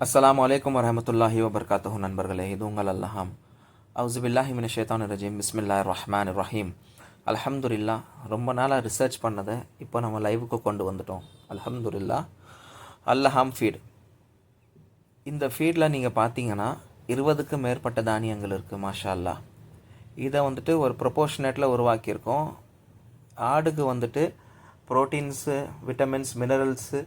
அஸ்ஸலாமு அலைக்கும் வரஹமத்துல்லாஹி வபர்காத்துஹு. நண்பர்களே, இது உங்கள் அல்லஹாம். அவுஸுபில்லாஹி மினஷ் ஷைத்தானிர் ரஜீம். பிஸ்மில்லாஹிர் ரஹ்மானிர் ரஹீம். அல்ஹம்துலில்லாஹ். ரொம்ப நாளாக ரிசர்ச் பண்ணதை இப்போ நம்ம லைவுக்கு கொண்டு வந்துட்டோம். அல்ஹம்துலில்லாஹ். அல்லஹாம் ஃபீட். இந்த ஃபீடில் நீங்கள் பார்த்தீங்கன்னா 20க்கும் மேற்பட்ட தானியங்கள் இருக்குது. மாஷா அல்லாஹ். இதை ஒரு ப்ரொபோர்ஷனேட்டில் உருவாக்கியிருக்கோம். ஆடுக்கு ப்ரோட்டீன்ஸு, விட்டமின்ஸ், மினரல்ஸு,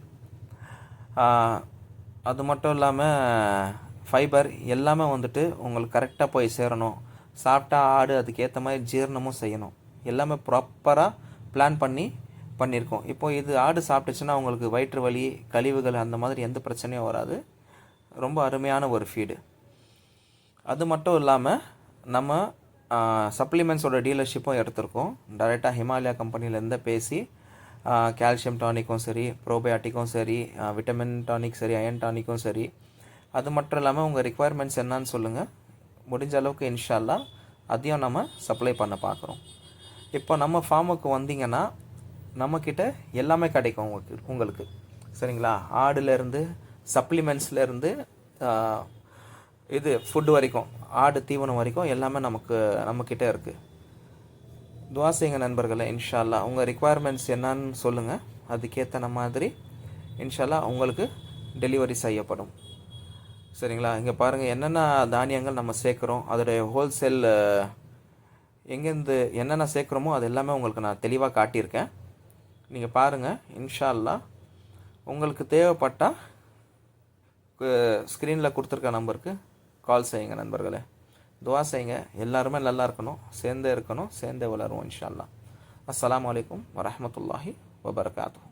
அது மட்டும் இல்லாமல் ஃபைபர் எல்லாமே உங்களுக்கு கரெக்டாக போய் சேரணும். சாப்பிட்டா ஆடு அதுக்கேற்ற மாதிரி ஜீரணமும் செய்யணும். எல்லாமே ப்ராப்பராக பிளான் பண்ணியிருக்கோம். இப்போது இது ஆடு சாப்பிட்டுச்சுன்னா உங்களுக்கு வயிற்று வலி, கழிவுகள் அந்த மாதிரி எந்த பிரச்சனையும் வராது. ரொம்ப அருமையான ஒரு ஃபீடு. அது மட்டும் இல்லாமல் நம்ம சப்ளிமெண்ட்ஸோட டீலர்ஷிப்பும் எடுத்திருக்கோம். டைரெக்டாக ஹிமாலயா கம்பெனிலேருந்து பேசி கால்சியம் டானிக்கும் சரி, ப்ரோபயாட்டிக்கும் சரி, விட்டமின் டானிக் சரி, அயன் டானிக்கும் சரி, அது மட்டும் இல்லாமல் உங்கள் ரிக்குவயர்மெண்ட்ஸ் என்னன்னு சொல்லுங்கள். முடிஞ்ச அளவுக்கு இன்ஷா அல்லாஹ் அதையும் நம்ம சப்ளை பண்ண பார்க்குறோம். இப்போ நம்ம ஃபார்முக்கு வந்தீங்கன்னா நம்மக்கிட்ட எல்லாமே கிடைக்கும் உங்களுக்கு. சரிங்களா? ஆடுலேருந்து, சப்ளிமெண்ட்ஸ்லேருந்து, இது ஃபுட்டு வரைக்கும், ஆடு தீவனம் வரைக்கும் எல்லாமே நம்மக்கிட்ட இருக்குது. துவா செய்யுங்க நண்பர்களே. இன்ஷா அல்லாஹ் உங்கள் ரிக்குவயர்மெண்ட்ஸ் என்னன்னு சொல்லுங்கள். அதுக்கேற்ற மாதிரி இன்ஷா அல்லாஹ் உங்களுக்கு டெலிவரி செய்யப்படும். சரிங்களா? இங்கே பாருங்கள் என்னென்ன தானியங்கள் நம்ம சேர்க்குறோம், அதோடைய ஹோல்சேல் எங்கேருந்து என்னென்ன சேர்க்குறோமோ அது எல்லாமே உங்களுக்கு நான் தெளிவாக காட்டியிருக்கேன். நீங்கள் பாருங்கள். இன்ஷா அல்லாஹ் உங்களுக்கு தேவைப்பட்டால் ஸ்க்ரீனில் கொடுத்துருக்க நம்பருக்கு கால் செய்யுங்க நண்பர்களே. துவா செய்யுங்க. எல்லாருமே நல்லா இருக்கணும், சேர்ந்தே இருக்கணும், சேர்ந்தே வளருவோம் இன்ஷா அல்லாஹ். அஸ்ஸலாமு அலைக்கும் வரஹ்மத்துல்லாஹி வபரகாத்துஹு.